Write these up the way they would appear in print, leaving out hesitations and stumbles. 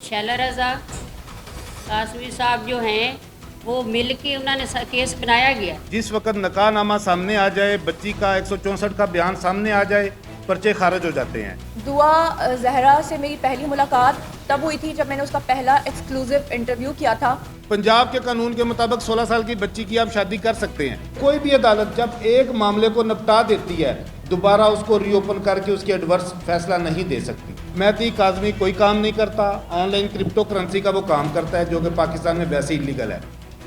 शैला रज़ा कासमी साहब जो हैं वो मिल के उन्होंने केस बनाया गया। जिस वक्त नकानामा सामने आ जाए, बच्ची का 164 का बयान सामने आ जाए, पर्चे खारिज हो जाते हैं। दुआ जहरा से मेरी पहली मुलाकात तब हुई थी जब मैंने उसका पहला एक्सक्लूसिव इंटरव्यू किया था। पंजाब के कानून के मुताबिक 16 साल की बच्ची की आप शादी कर सकते हैं। कोई भी अदालत जब एक मामले को निपटा देती है, दोबारा उसको रीओपन करके उसकी एडवर्स फैसला नहीं दे सकती। मेहदी काज़मी कोई काम नहीं करता, ऑनलाइन क्रिप्टो करेंसी का वो काम करता है जो कि पाकिस्तान में वैसे इलीगल है।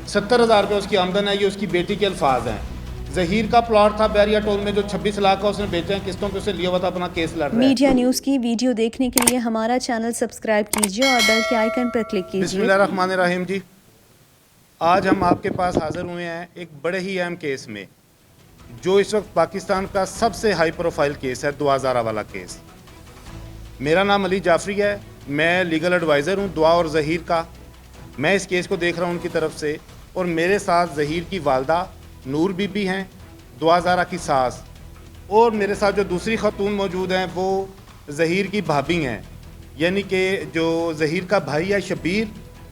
70,000 रुपये उसकी आमदन है, ये उसकी बेटी के अल्फाज हैं। जहीर का प्लॉट था बैरिया टोल में जो 26 लाख का उसने बेचे हैं, किस्तों पे उसे लिया हुआ था, अपना केस लड़ रहा है। मीडिया न्यूज़ की वीडियो देखने के लिए हमारा चैनल सब्सक्राइब कीजिए और बेल के आइकन पर क्लिक कीजिए। बिस्मिल्लाहिर्रहमानिर्रहीम जी, आज हम आपके पास हाजिर हुए हैं एक बड़े ही अहम केस में, जो इस वक्त पाकिस्तान का सबसे हाई प्रोफाइल केस है, दुआ ज़ारा वाला केस। मेरा नाम अली जाफरी है, मैं लीगल एडवाइज़र हूँ दुआ और ज़हीर का। मैं इस केस को देख रहा हूँ उनकी तरफ से, और मेरे साथ ज़हीर की वालदा नूर बीबी हैं, दुआ ज़ारा की सास, और मेरे साथ जो दूसरी खातून मौजूद हैं वो ज़हीर की भाभी हैं, यानी कि जो ज़हीर का भाई है शबीर,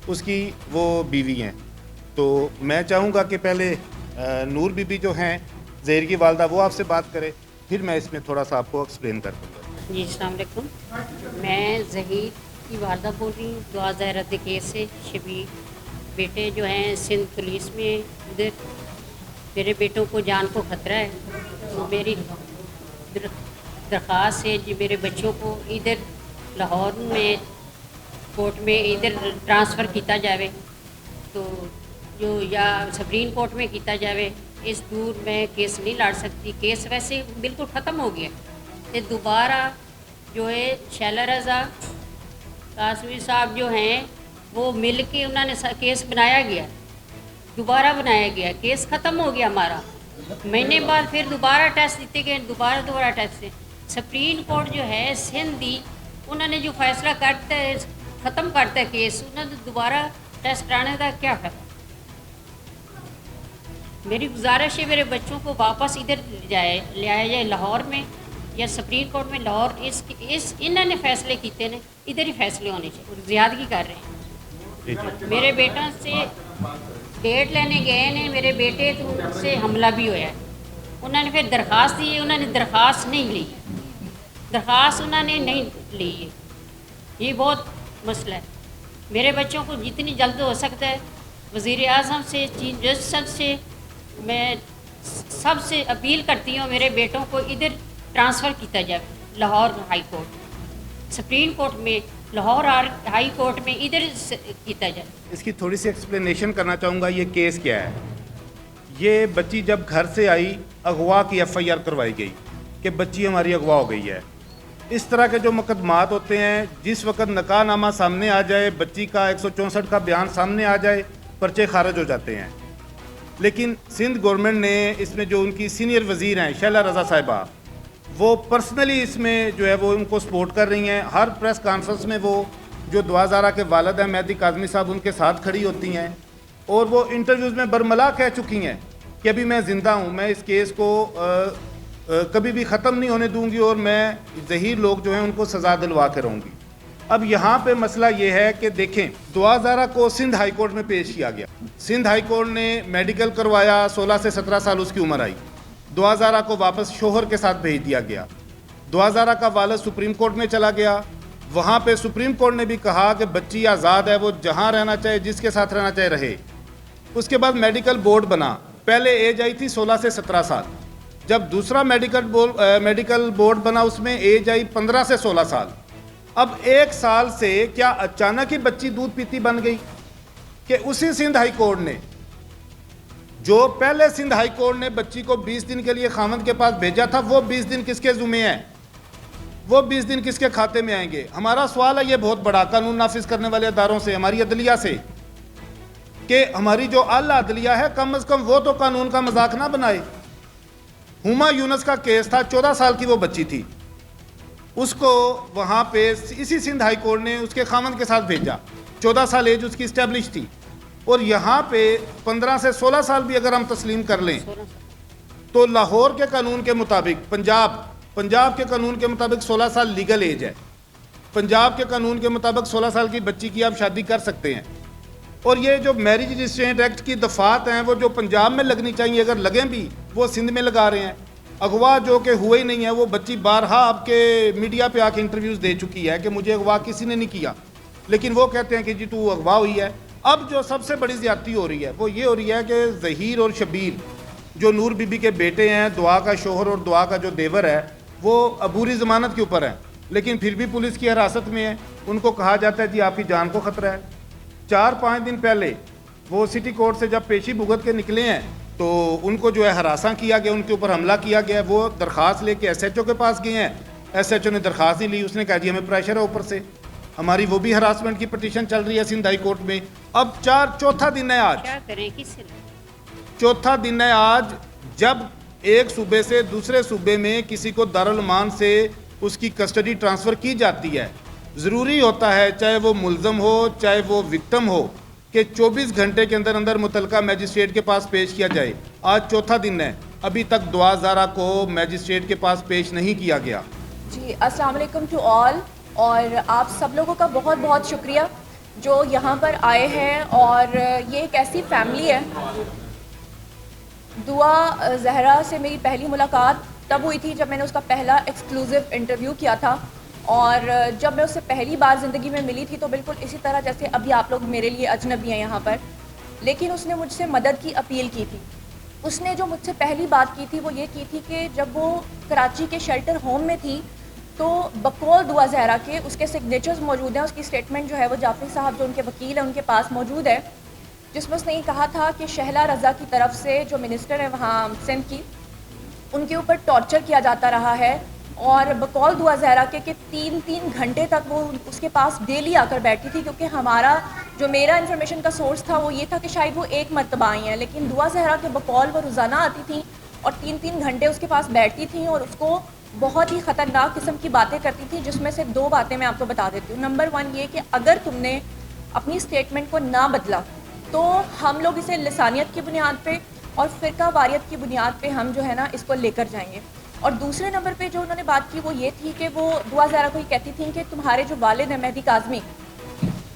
उसकी वो बीवी हैं। तो मैं चाहूँगा कि पहले नूर बीबी जो हैं ज़हीर की वालदा, वो आपसे बात करें, फिर मैं इसमें थोड़ा सा आपको एक्सप्लेन कर दूँगा। जी अस्सलाम वालेकुम, मैं ज़हीर की वालदा बोल रही हूँ दुआ ज़हरा के केस से। शबीर बेटे जो हैं सिंध पुलिस में, उधर मेरे बेटों को जान को ख़तरा है, तो मेरी दरख्वास्त है जी मेरे बच्चों को इधर लाहौर में कोर्ट में इधर ट्रांसफ़र किया जाए, तो जो या सुप्रीम कोर्ट में किया जाए। इस दूर मैं केस नहीं लड़ सकती, केस वैसे बिल्कुल ख़त्म हो गया। तो दोबारा जो है शैला रज़ा कासमी साहब जो हैं वो मिल के उन्होंने केस बनाया गया, दोबारा बनाया गया, केस ख़त्म हो गया हमारा। महीने बाद फिर दोबारा टेस्ट दिए गए, दोबारा टेस्ट से सुप्रीम कोर्ट जो है सिंध दी, उन्होंने जो फैसला करता है ख़त्म करता है केस, उन्होंने दोबारा टेस्ट कराने का क्या फ़ायदा। मेरी गुजारिश है मेरे बच्चों को वापस इधर ले आया जाए लाहौर में या सुप्रीम कोर्ट में। लाहौर इस इन्होंने फैसले किए ने, इधर ही फैसले होने चाहिए। ज़्यादगी कर रहे हैं। मेरे बेटा से डेट लेने गए ने, मेरे बेटे से हमला भी होया। उन्होंने फिर दरख्वास्त दी, उन्होंने दरख्वास्त नहीं ली, दरख्वास्त उन्होंने नहीं ली है। ये बहुत मसला है। मेरे बच्चों को जितनी जल्द हो सकता है वज़ीर आज़म से, चीफ जस्टिस से मैं सबसे अपील करती हूँ मेरे बेटों को इधर ट्रांसफ़र किया जाए Lahore high court, supreme court में, लाहौर हाई कोर्ट में इधर किया जाए। इसकी थोड़ी सी एक्सप्लेनेशन करना चाहूँगा। ये केस क्या है? ये बच्ची जब घर से आई, अगवा की FIR करवाई गई कि बच्ची हमारी अगवा हो गई है। इस तरह के जो मुकदमात होते हैं, जिस वक्त नकानामा सामने आ जाए, बच्ची का 164 का बयान सामने आ जाए, पर्चे खारिज हो जाते हैं। लेकिन सिंध गवर्नमेंट ने इसमें जो उनकी सीनियर वज़ीर हैं शैला रज़ा साहिबा, वो पर्सनली इसमें जो है वो उनको सपोर्ट कर रही हैं। हर प्रेस कॉन्फ्रेंस में वो जो दुआ ज़ारा के वालिद हैं मेहदी काज़मी साहब, उनके साथ खड़ी होती हैं, और वो इंटरव्यूज़ में बरमला कह चुकी हैं कि अभी मैं ज़िंदा हूँ, मैं इस केस को कभी भी ख़त्म नहीं होने दूँगी, और मैं ज़हीर लोग जो हैं उनको सज़ा दिलवा के रहूँगी। अब यहाँ पे मसला ये है कि देखें, दुआ ज़ारा को सिंध हाई कोर्ट में पेश किया गया। सिंध हाई कोर्ट ने मेडिकल करवाया, 16 से 17 साल उसकी उम्र आई। दुआ ज़ारा को वापस शोहर के साथ भेज दिया गया। दुआ ज़ारा का वालिद सुप्रीम कोर्ट में चला गया। वहाँ पे सुप्रीम कोर्ट ने भी कहा कि बच्ची आज़ाद है, वो जहाँ रहना चाहे, जिसके साथ रहना चाहे रहे। उसके बाद मेडिकल बोर्ड बना। पहले एज आई थी 16 से 17 साल। जब दूसरा मेडिकल बोर्ड बना, उसमें एज आई 15 से 16 साल। अब 1 साल से क्या अचानक ही बच्ची दूध पीती बन गई? कि उसी सिंध हाई कोर्ट ने, जो पहले सिंध हाई कोर्ट ने बच्ची को 20 दिन के लिए खामद के पास भेजा था, वो 20 दिन किसके ज़ुम्मे हैं? वो 20 दिन किसके खाते में आएंगे? हमारा सवाल है ये बहुत बड़ा, कानून नाफिज करने वाले अदारों से, हमारी अदलिया से, कि हमारी जो आला अदलिया है कम अज़ कम वो तो कानून का मजाक ना बनाए। हुमा यूनुस का केस था, 14 साल की वो बच्ची थी, उसको वहाँ पे इसी सिंध हाई कोर्ट ने उसके खामद के साथ भेजा। 14 साल एज उसकी इस्टेब्लिश थी, और यहाँ पे 15 से 16 साल भी अगर हम तस्लीम कर लें तो लाहौर के कानून के मुताबिक, पंजाब के कानून के मुताबिक 16 साल लीगल एज है। पंजाब के कानून के मुताबिक 16 साल की बच्ची की आप शादी कर सकते हैं। और ये जो मैरिज रजिस्ट्रेंट एक्ट की दफात हैं वो जो पंजाब में लगनी चाहिए, अगर लगें भी वो सिंध में लगा रहे हैं। अगवा जो कि हुए ही नहीं है, वो बच्ची बारहा आपके मीडिया पे आके इंटरव्यूज़ दे चुकी है कि मुझे अगवा किसी ने नहीं किया, लेकिन वो कहते हैं कि जी तू अगवा हुई है। अब जो सबसे बड़ी ज़्यादती हो रही है वो ये हो रही है कि ज़हीर और शबीर जो नूर बीबी के बेटे हैं, दुआ का शोहर और दुआ का जो देवर है, वो अबूरी ज़मानत के ऊपर है, लेकिन फिर भी पुलिस की हिरासत में है। उनको कहा जाता है जी आपकी जान को ख़तरा है। 4-5 दिन पहले वो सिटी कोर्ट से जब पेशी भुगत के निकले हैं तो उनको जो है हरासा किया गया, उनके ऊपर हमला किया गया। वो दरख्वास्त लेके एसएचओ के पास गए हैं, एसएचओ ने दरख्वास्त नहीं ली, उसने कहा जी हमें प्रेशर है ऊपर से, हमारी वो भी हरासमेंट की पटिशन चल रही है सिंध हाई कोर्ट में। अब चौथा दिन है आज, क्या करें, किससे चौथा दिन है आज, जब एक सूबे से दूसरे सूबे में किसी को दारुल अमान से उसकी कस्टडी ट्रांसफ़र की जाती है। ज़रूरी होता है चाहे वो मुलज़म हो चाहे वो विक्टिम हो कि 24 घंटे के अंदर अंदर मुतलका मैजिस्ट्रेट के पास पेश किया जाए। आज चौथा दिन है, अभी तक दुआ ज़ारा को मैजिस्ट्रेट के पास पेश नहीं किया गया। जी अस्सलाम वालेकुम टू ऑल, और आप सब लोगों का बहुत बहुत शुक्रिया जो यहाँ पर आए हैं। और ये एक ऐसी फैमिली है, दुआ जहरा से मेरी पहली मुलाकात तब हुई थी जब मैंने उसका पहला एक्सक्लूसिव इंटरव्यू किया था। और जब मैं उससे पहली बार ज़िंदगी में मिली थी तो बिल्कुल इसी तरह जैसे अभी आप लोग मेरे लिए अजनबी हैं यहाँ पर, लेकिन उसने मुझसे मदद की अपील की थी। उसने जो मुझसे पहली बात की थी वो ये की थी कि जब वो कराची के शेल्टर होम में थी तो बकौल दुआ जहरा के उसके सिग्नेचर्स मौजूद हैं, उसकी स्टेटमेंट जो है वो जाफरी साहब जो उनके वकील हैं उनके पास मौजूद है, जिसमें उसने ये कहा था कि शहला रज़ा की तरफ से जो मिनिस्टर है वहाँ सिंध की, उनके ऊपर टॉर्चर किया जाता रहा है। और बकौल दुआ जहरा के 3-3 घंटे तक वो उसके पास डेली आकर बैठी थी, क्योंकि हमारा जो मेरा इन्फॉर्मेशन का सोर्स था वो ये था कि शायद वो एक मरतबा आई हैं, लेकिन दुआ जहरा के बकौल वो रोज़ाना आती थी और 3-3 घंटे उसके पास बैठती थी और उसको बहुत ही ख़तरनाक किस्म की बातें करती थी, जिसमें से 2 बातें मैं आपको बता देती हूँ। नंबर 1 ये कि अगर तुमने अपनी स्टेटमेंट को ना बदला तो हम लोग इसे लिसानियत की बुनियाद पे और फ़िरका वारियत की बुनियाद पे हम जो है ना इसको लेकर जाएंगे। और दूसरे नंबर पे जो उन्होंने बात की वो ये थी कि वो दुआ ज़हरा को ये कहती थी कि तुम्हारे जो वालिद हैं मेहदी काज़मी,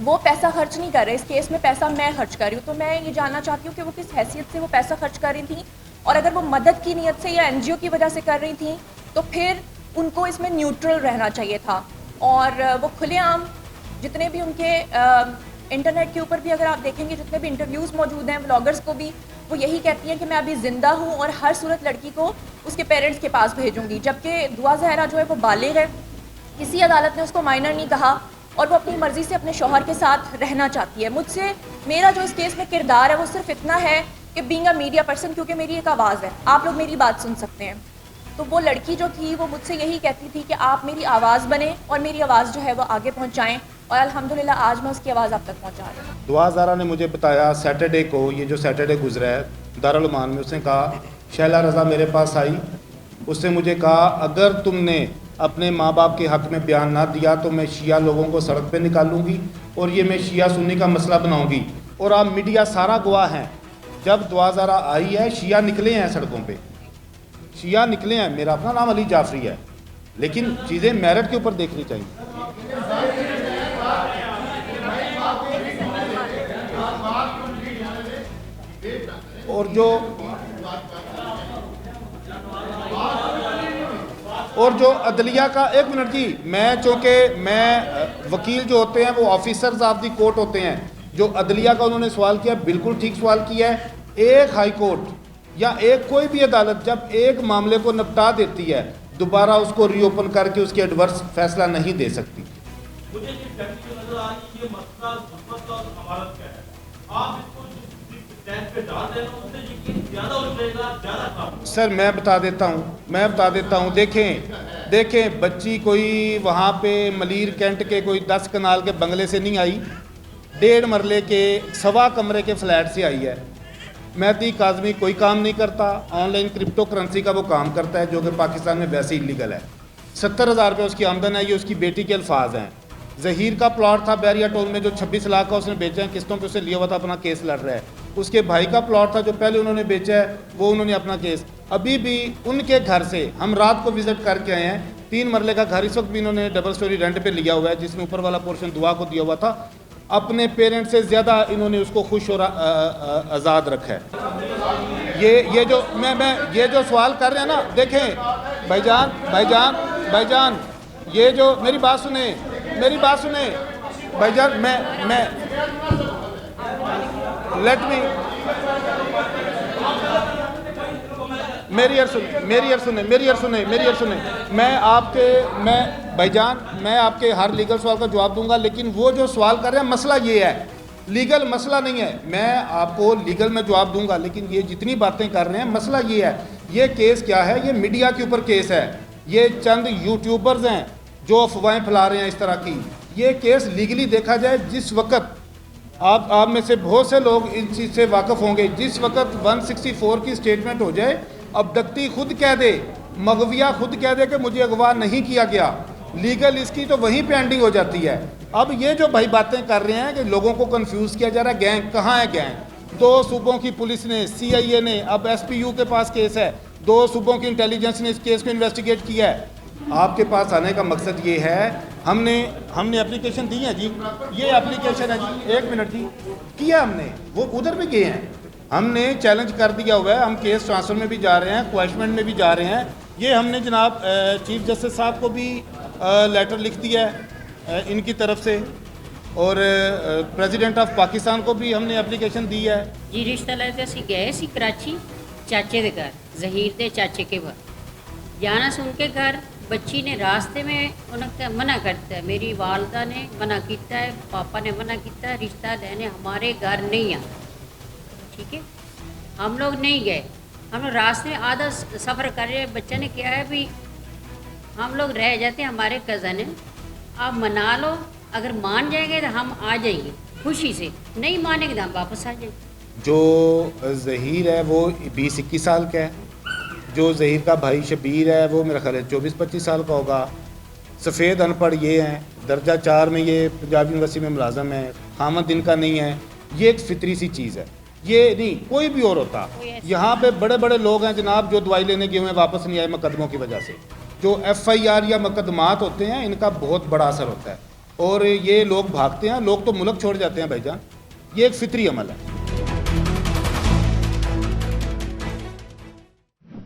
वो पैसा खर्च नहीं कर रहे, इस केस में पैसा मैं खर्च कर रही हूँ। तो मैं ये जानना चाहती हूँ कि वो किस हैसियत से वो पैसा खर्च कर रही थी, और अगर वो मदद की नीयत से या NGO की वजह से कर रही थी तो फिर उनको इसमें न्यूट्रल रहना चाहिए था। और वो खुलेआम जितने भी उनके इंटरनेट के ऊपर भी अगर आप देखेंगे जितने भी इंटरव्यूज़ मौजूद हैं व्लॉगर्स को भी, वो यही कहती हैं कि मैं अभी ज़िंदा हूँ और हर सूरत लड़की को उसके पेरेंट्स के पास भेजूंगी। जबकि दुआ जहरा जो है वो बालिग है, किसी अदालत ने उसको माइनर नहीं कहा और वो अपनी मर्ज़ी से अपने शौहर के साथ रहना चाहती है। मुझसे मेरा जो इस केस में किरदार है वो सिर्फ इतना है कि बीइंग अ मीडिया पर्सन, क्योंकि मेरी एक आवाज़ है, आप लोग मेरी बात सुन सकते हैं। तो वो लड़की जो थी वो मुझसे यही कहती थी कि आप मेरी आवाज़ बने और मेरी आवाज़ जो है वो आगे पहुँचाएँ, और अल्हम्दुलिल्लाह आज मैं उसकी आवाज़ आप तक पहुँचा रही हूँ। दुआ ज़ारा ने मुझे बताया सैटरडे को, ये जो सैटरडे गुजरा है दारुल अमान में, उसने कहा शैला रज़ा मेरे पास आई, उसने मुझे कहा अगर तुमने अपने माँ बाप के हक़ में बयान ना दिया तो मैं शिया लोगों को सड़क पे निकालूंगी और ये मैं शिया सुन्नी का मसला बनाऊंगी। और आप मीडिया सारा गवाह हैं, जब दुआ ज़ारा आई है शिया निकले हैं सड़कों पे, शिया निकले हैं। मेरा अपना नाम अली जाफरी है, लेकिन चीज़ें मेरिट के ऊपर देखनी चाहिए। और जो अदलिया का, एक मिनट जी, मैं चूँकि मैं वकील जो होते हैं वो ऑफिसर्स ऑफ द कोर्ट होते हैं, जो अदलिया का उन्होंने सवाल किया बिल्कुल ठीक सवाल किया है। एक हाई कोर्ट या एक कोई भी अदालत जब एक मामले को निपटा देती है दोबारा उसको रीओपन करके उसके एडवर्स फैसला नहीं दे सकती। मुझे नजर आ रही है ये मसला हुकूमत और अमानत का है, आप इसको पे डाल देना उससे यकीन ज़्यादा उलझेगा, ज़्यादा काम। सर मैं बता देता हूँ, देखें बच्ची कोई वहाँ पे मलीर कैंट के कोई 10 कनाल के बंगले से नहीं आई, 1.5 मरले के 1.25 कमरे के फ्लैट से आई है। मेहदी काज़मी कोई काम नहीं करता, ऑनलाइन क्रिप्टो करेंसी का वो काम करता है जो कि पाकिस्तान में वैसे इलीगल है। 70,000 रुपये उसकी आमदन है, ये उसकी बेटी के अल्फाज हैं। ज़हीर का प्लॉट था बैरिया टोल में जो 26 लाख का उसने बेचा है, किस्तों पे उसे लिया हुआ था, अपना केस लड़ रहा है। उसके भाई का प्लॉट था जो पहले उन्होंने बेचा है, वो उन्होंने अपना केस, अभी भी उनके घर से हम रात को विज़िट करके आए हैं, 3 मरले का घर इस वक्त भी इन्होंने डबल स्टोरी रेंट पे लिया हुआ है, जिसमें ऊपर वाला पोर्शन दुआ को दिया हुआ था। अपने पेरेंट्स से ज़्यादा इन्होंने उसको खुश और आज़ाद रखा है। ये जो ये जो सवाल कर रहे हैं ना, देखें भाईजान, ये जो मेरी बात सुने भाईजान, मैं लेट मी मेरी यार सुने। मैं आपके हर लीगल सवाल का जवाब दूंगा, लेकिन वो जो सवाल कर रहे हैं मसला ये है, लीगल मसला नहीं है। मैं आपको लीगल में जवाब दूंगा, लेकिन ये जितनी बातें कर रहे हैं मसला ये है। ये केस क्या है? ये मीडिया के ऊपर केस है। ये चंद यूट्यूबर्स हैं जो अफवाहें फैला रहे हैं इस तरह की। ये केस लीगली देखा जाए, जिस वक्त आप में से बहुत से लोग इस चीज़ से वाकिफ़ होंगे, जिस वक्त 164 की स्टेटमेंट हो जाए, अब्दक्ती खुद कह दे, मगविया खुद कह दे कि मुझे अगवा नहीं किया गया, लीगल इसकी तो वहीं पे एंडिंग हो जाती है। अब ये जो भाई बातें कर रहे हैं कि लोगों को कंफ्यूज किया जा रहा है, गैंग कहाँ है? गैंग 2 सूबों की पुलिस ने, CIA ने, अब SPU के पास केस है, 2 सूबों की इंटेलिजेंस ने इस केस को इन्वेस्टिगेट किया है। आपके पास आने का मकसद ये है, हमने एप्लीकेशन दी है जी, ये एप्लीकेशन है जी, 1 मिनट जी, किया हमने, वो उधर भी गए हैं, हमने चैलेंज कर दिया हुआ है, हम केस ट्रांसफर में भी जा रहे हैं, क्वेश्चन में भी जा रहे हैं। ये हमने जनाब चीफ जस्टिस साहब को भी लेटर लिख दिया है इनकी तरफ से, और प्रेसिडेंट ऑफ पाकिस्तान को भी हमने एप्लीकेशन दी है जी। रिश्ता लेते ਅਸੀਂ गए सी कराची चाचे के घर, जहीर के चाचे के घर जाना से उनके घर। बच्ची ने रास्ते में उन्हें मना करता है, मेरी वालदा ने मना किया है, पापा ने मना किया है, रिश्ता लेने हमारे घर नहीं आना। ठीक है, हम लोग नहीं गए, हम लोग रास्ते में आधा सफ़र कर रहे हैं। बच्चे ने क्या है भी, हम लोग रह जाते हैं, हमारे कज़न हैं, आप मना लो, अगर मान जाएंगे तो हम आ जाएंगे खुशी से, नहीं मानेंगे तो हम वापस आ जाएंगे। जो ज़हीर है वो 20-21 साल का है, जो ज़हीर का भाई शबीर है वो मेरा ख्याल है 24-25 साल का होगा। सफ़ेद अनपढ़ ये हैं, दर्जा 4 में ये पंजाब यूनिवर्सिटी में मुलाजम है, खामद इनका नहीं है। ये एक फितरी सी चीज़ है, ये नहीं कोई भी और होता। यहाँ पे बड़े बड़े लोग हैं जनाब जो दवाई लेने गए हुए वापस नहीं आए मुकदमों की वजह से। जो FIR या मुकदमात होते हैं, इनका बहुत बड़ा असर होता है, और ये लोग भागते हैं, लोग तो मुल्क छोड़ जाते हैं भाईजान। ये एक फितरी अमल है।